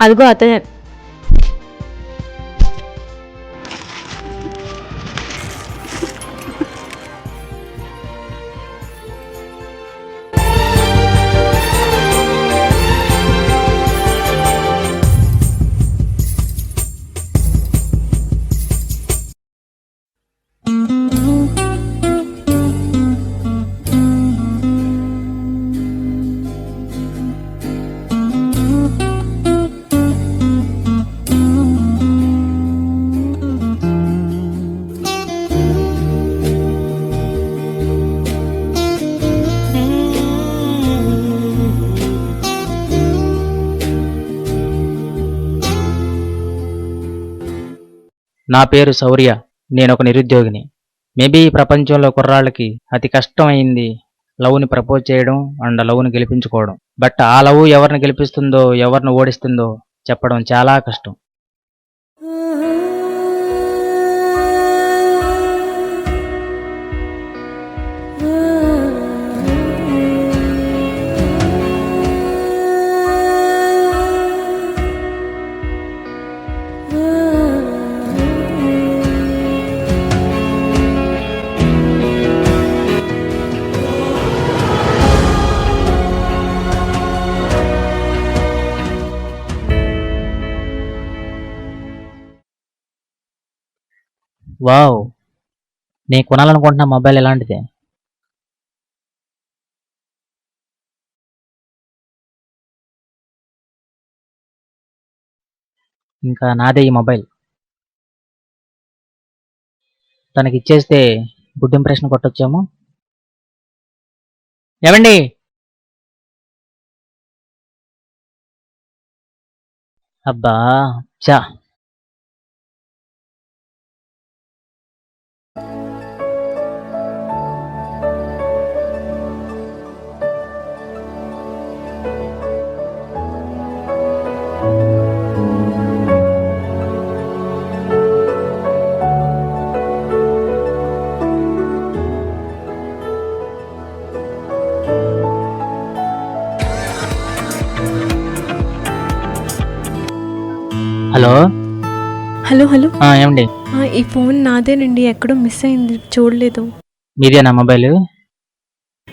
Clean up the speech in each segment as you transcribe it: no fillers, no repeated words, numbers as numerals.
అదిగో అతనే. నా పేరు శౌర్య. నేను ఒక నిరుద్యోగిని. మేబీ ఈ ప్రపంచంలో కుర్రాళ్ళకి అతి కష్టం అయింది లవ్ని ప్రపోజ్ చేయడం అండ్ లవ్ని గెలిపించుకోవడం. బట్ ఆ లవ్ ఎవరిని గెలిపిస్తుందో ఎవరిని ఓడిస్తుందో చెప్పడం చాలా కష్టం. వావ్, నేను కొనాలనుకుంటున్న మొబైల్ ఎలాంటిదే? ఇంకా నాదే ఈ మొబైల్. తనకి ఇచ్చేస్తే గుడ్ ఇంప్రెషన్ కొట్టొచ్చేమో. ఏవండి, అబ్బా, చా. హలో. Hello hello. ఏమండి? ఈ ఫోన్ నాదేనండి, ఎక్కడో మిస్ అయింది, చూడలేదు. మీదేనా మొబైల్?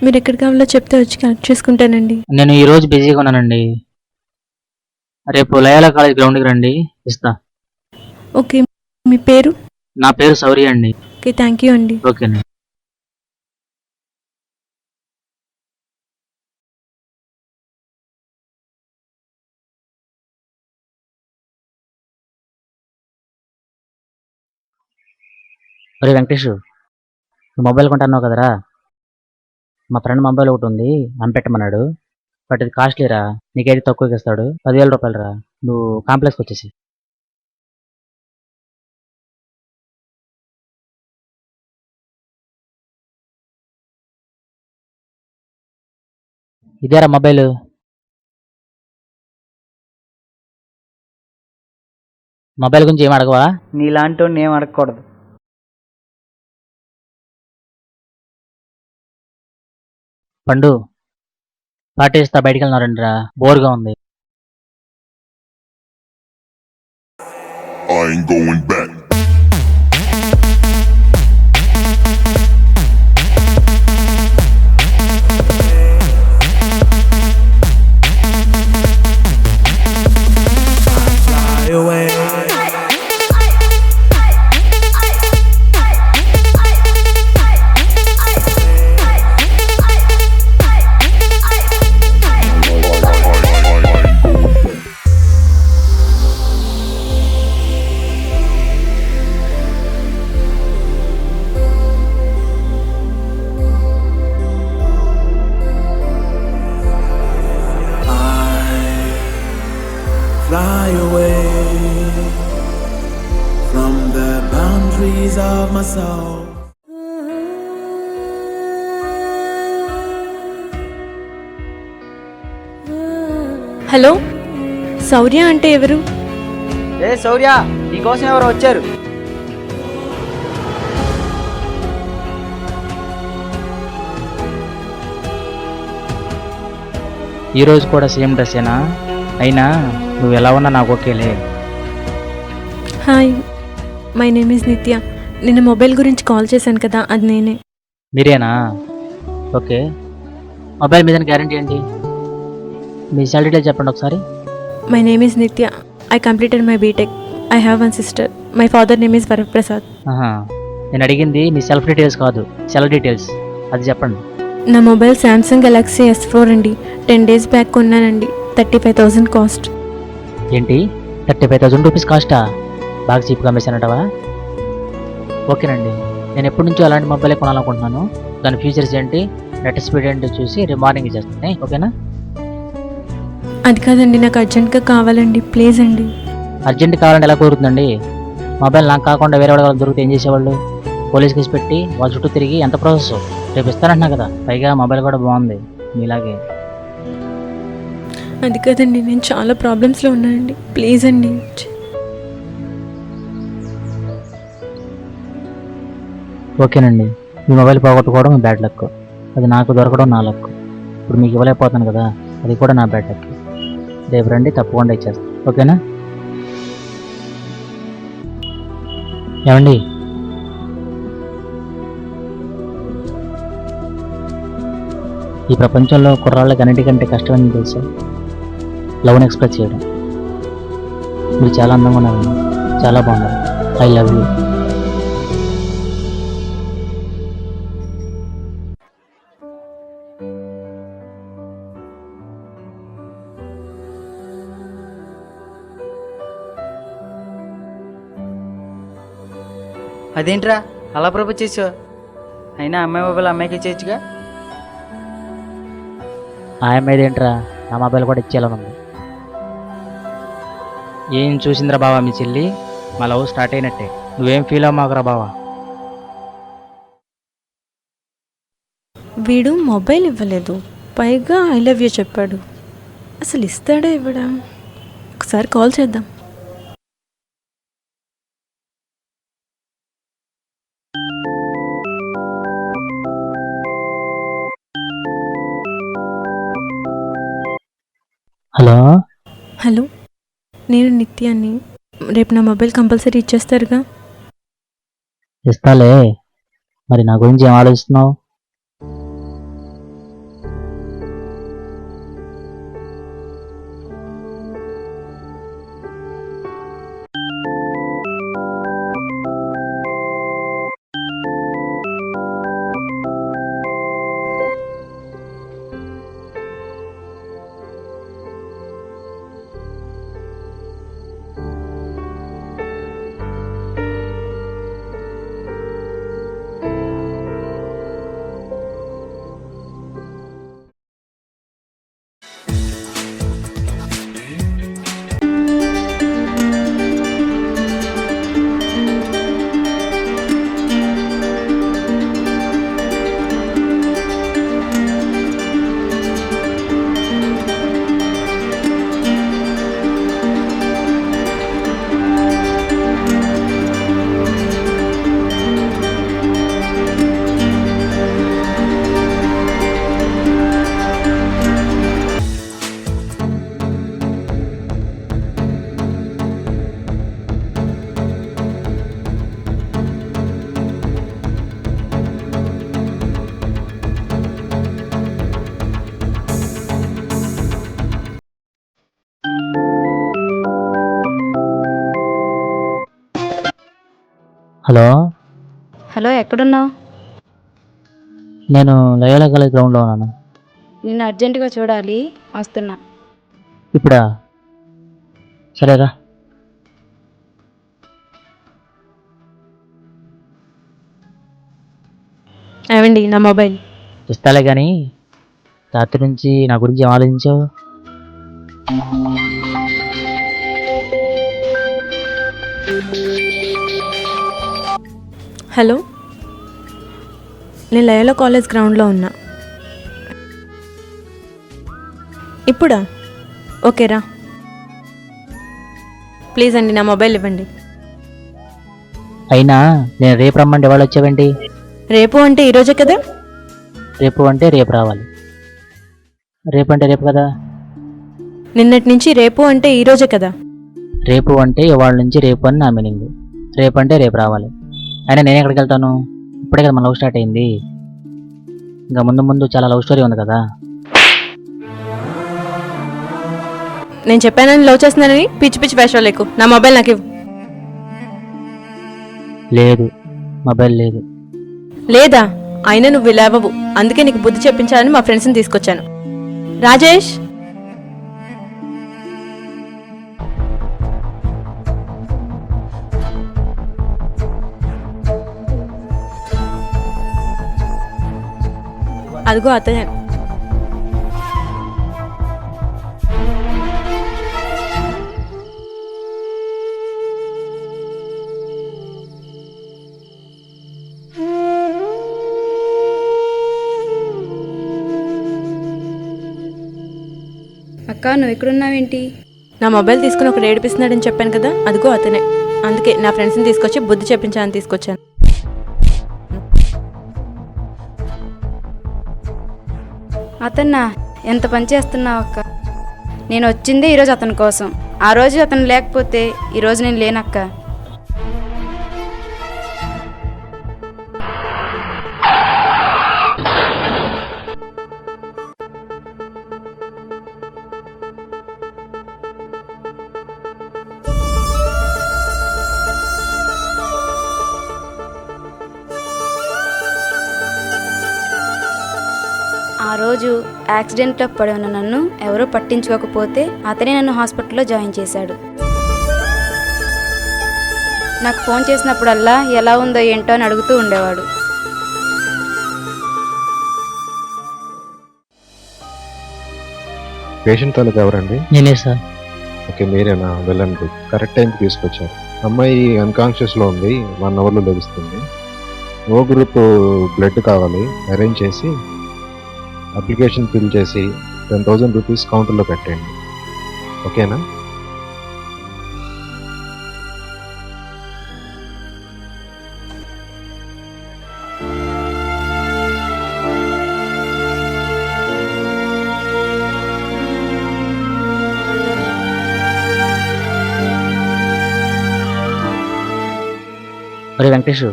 మీరు ఎక్కడ కావాలో చెప్తే వచ్చి కనెక్ట్ చేసుకుంటానండి. నేను ఈ రోజు బిజీగా ఉన్నానండి. రేపు లయాలా కాలేజ్ గ్రౌండ్కి రండి, ఇస్తా. ఓకే, మీ పేరు? నా పేరు శౌర్య అండి. ఓకే, థ్యాంక్ యూ అండి. ఓకేనండి. ఒరే వెంకటేష్, నువ్వు మొబైల్ కొంటున్నావు కదరా? మా ఫ్రెండ్ మొబైల్ ఒకటి ఉంది, అనిపెట్టమన్నాడు. బట్ ఇది కాస్ట్లీరా, నీకైతే తక్కువకి ఇస్తాడు. 10,000 రూపాయలు రా. నువ్వు కాంప్లెక్స్కి వచ్చేసి. ఇదేరా మొబైల్. మొబైల్ గురించి ఏం అడగవా? నీలాంటి ఏం అడగకూడదు. పండు, పార్టీ ఇస్తా, బయటికి వెళ్తున్నారండి రా, బోర్గా ఉంది. I ain't going back. Fly away. Fly away from the boundaries of my soul. Hello, Shaurya అంటే ఎవరు? ఏ శౌర్య, నీకోసం ఎవరు వచ్చారు? ఈరోజు కూడా సేమ్ డ్రెస్సేనా? అయినా నువ్వు ఎలా ఉన్నా నాకు ఓకేలే. హాయ్, మై నేమ్ ఈజ్ నిత్య. నిన్న మొబైల్ గురించి కాల్ చేశాను కదా, అది నేనే. మీరేనా? ఓకే. మొబైల్ మీద గ్యారంటీ ఏంటి? మీ సెల్ డీటెయిల్స్ చెప్పండి ఒకసారి. My name is Nithya. I completed my BTech. I have one sister. My father name is Varaprasad. ఆహా, నేను అడిగింది మీ సెల్ఫ్ డీటెయిల్స్ కాదు, సెల్ డీటెయిల్స్, అది చెప్పండి. నా మొబైల్ శాంసంగ్ గెలాక్సీ S4 అండి. 10 days బ్యాక్ కొన్నానండి. 35,000 కాస్ట్. ఏంటి, 35,000 రూపీస్ కాస్టా? బాగా చీప్గా అమ్మేశానంటవా? ఓకేనండి, నేను ఎప్పటి నుంచో అలాంటి మొబైలే కొనాలనుకుంటున్నాను. దాని ఫీచర్స్ ఏంటి, నెట్ స్పీడ్ ఏంటి చూసి రేపు మార్నింగ్ చేస్తాను, ఓకేనా? అది కాదండి, నాకు అర్జెంట్గా కావాలండి, ప్లీజ్ అండి. అర్జెంట్ కావాలంటే ఎలా కుదురుతుందండి? మొబైల్ నాకు కాకుండా వేరే వాళ్ళ దొరికితే ఏం చేసేవాళ్ళు? పోలీస్ కేసు పెట్టి వాళ్ళ చుట్టూ తిరిగి ఎంత ప్రాసెస్. రేపు ఇస్తానంటున్నా కదా, పైగా మొబైల్ కూడా బాగుంది మీలాగే. అది కాదండి, నేను చాలా ప్రాబ్లమ్స్లో ఉన్నానండి, ప్లీజ్ అండి. ఓకేనండి, మీ మొబైల్ పోగొట్టుకోవడం మీ బ్యాడ్ లక్, అది నాకు దొరకడం నా లక్. ఇప్పుడు మీకు ఇవ్వలేకపోతాను కదా, అది కూడా నా బ్యాడ్ లక్. రేపు రండి, తప్పకుండా ఇచ్చేస్తాను, ఓకేనా? ఏమండి, ఈ ప్రపంచంలో కుర్రాళ్ళకి అన్నిటికంటే కష్టమని తెలుసా? లవ్ని ఎక్స్ప్రెస్ చేయడం. మీరు చాలా అందంగా ఉన్నారండి, చాలా బాగున్నారు. I love you. అదేంట్రా అలా ప్రపోజ్ చేసావు? అయినా అమ్మాయి మొబైల్ అమ్మాయికి ఇచ్చేయచ్చుగా. ఆ అమ్మాయిది ఏంట్రా, నా మొబైల్ కూడా ఇచ్చేయాలని ఉంది. ఏం చూసిందిరా బావా మీ చెల్లి? మా లవ్ స్టార్ట్ అయినట్టే, నువ్వేం ఫీల్ అవ్వమాకురా బావా. వీడు మొబైల్ ఇవ్వలేదు, పైగా ఐ లవ్ యూ చెప్పాడు. అసలు ఇస్తాడా ఇవ్వడా? ఒకసారి కాల్ చేద్దాం. హలో, హలో, నేను నిత్యాన్ని. రేపు నా మొబైల్ కంపల్సరీ ఇచ్చేస్తారుగా? ఇస్తాలే, మరి నా గురించి ఏం ఆలోచిస్తున్నావు? హలో, హలో, ఎక్కడున్నావు? నేను లయోలా కాలేజ్ గ్రౌండ్లో ఉన్నాను. నిన్ను అర్జెంటుగా చూడాలి, వస్తున్నా. ఇప్పుడా? సరేరా. ఏవండి, నా మొబైల్ ఇస్తాలే కానీ రాత్రి నుంచి నా గురించి ఏం ఆలోచించావు? హలో, నేను లయోలా కాలేజ్ గ్రౌండ్లో ఉన్నా. ఇప్పుడా? ఓకేరా. ప్లీజ్ అండి, నా మొబైల్ ఇవ్వండి. అయినా నేను రేపు రమ్మంటే వాళ్ళు వచ్చావేంటి? రేపు అంటే ఈరోజే కదా? రేపు అంటే రేపు రావాలి, రేపు అంటే రేపు కదా. నిన్నటి నుంచి రేపు అంటే ఈ రోజే కదా. రేపు అంటే ఇవాళ నుంచి రేపు అని నా మీనింగ్. రేపు అంటే రేపు రావాలి. అయినా నేను ఎక్కడికి వెళ్తాను? ఇప్పుడే కదా మన లవ్ స్టార్ట్ అయింది. ఇంకా ముందు ముందు చాలా లవ్ స్టోరీ ఉంది కదా. నేను చెప్పానని లవ్ చేస్తున్నానని పిచ్చి పిచ్చి వేషాలు లేకు. నా మొబైల్ నాకు ఇవ్వు. లేదు, మొబైల్ లేదు. లేదా? అయినా నువ్వు లేవవు. అందుకే నీకు బుద్ధి చెప్పించాలని మా ఫ్రెండ్స్ని తీసుకొచ్చాను. రాజేష్, అదిగో అతనే. అక్క నువ్వు ఎక్కడున్నావేంటి? నా మొబైల్ తీసుకుని ఒకడు ఏడిపిస్తున్నాడని చెప్పాను కదా, అదిగో అతనే. అందుకే నా ఫ్రెండ్స్ని తీసుకొచ్చి బుద్ధి చెప్పించాలని తీసుకొచ్చాను. అతన్నా? ఎంత పని చేస్తున్నావు అక్క. నేను వచ్చిందే ఈరోజు అతని కోసం. ఆ రోజు అతను లేకపోతే ఈరోజు నేను లేనక్క. ఆ రోజు యాక్సిడెంట్లో పడి ఉన్న నన్ను ఎవరూ పట్టించుకోకపోతే అతనే నన్ను హాస్పిటల్లో జాయిన్ చేశాడు. నాకు ఫోన్ చేసినప్పుడల్లా ఎలా ఉందో ఏంటో అని అడుగుతూ ఉండేవాడు. పేషెంట్ తాలూకు ఎవరండి? నేనే సార్. ఓకే, మీరేనా? వెళ్ళండి, కరెక్ట్ టైంకి తీసుకొచ్చారు. అమ్మాయి అన్కాన్షియస్లో ఉంది, 1 అవర్లో లభిస్తుంది. ఓ గ్రూప్ బ్లడ్ కావాలి, అరేంజ్ చేసి అప్లికేషన్ ఫిల్ చేసి 10,000 రూపీస్ కౌంటర్లో పెట్టండి. ఓకేనా? ఒరే వెంకటేష్,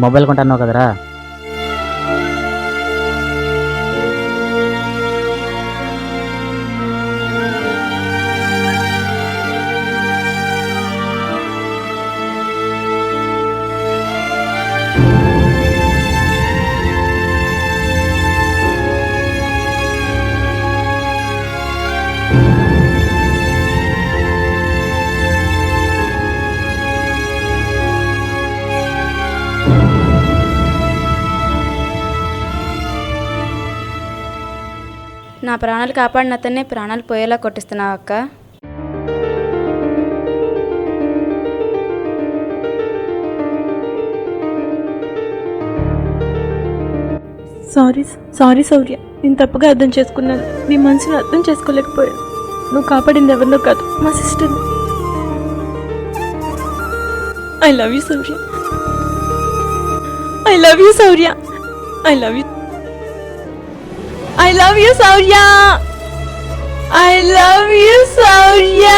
మొబైల్ కొంటున్నావు కదరా? నా ప్రాణాలు కాపాడిన అతన్నే ప్రాణాలు పోయేలా కొట్టిస్తున్నావు అక్క. సారీ శౌర్య, నేను తప్పుగా అర్థం చేసుకున్నాను. నీ మనసును అర్థం చేసుకోలేకపోయాను. నువ్వు కాపాడింది ఎవరినో కాదు, మా సిస్టర్ని. I love you Shaurya. I love you Shaurya. I love you. I love you, Saurya. I love you, Saurya.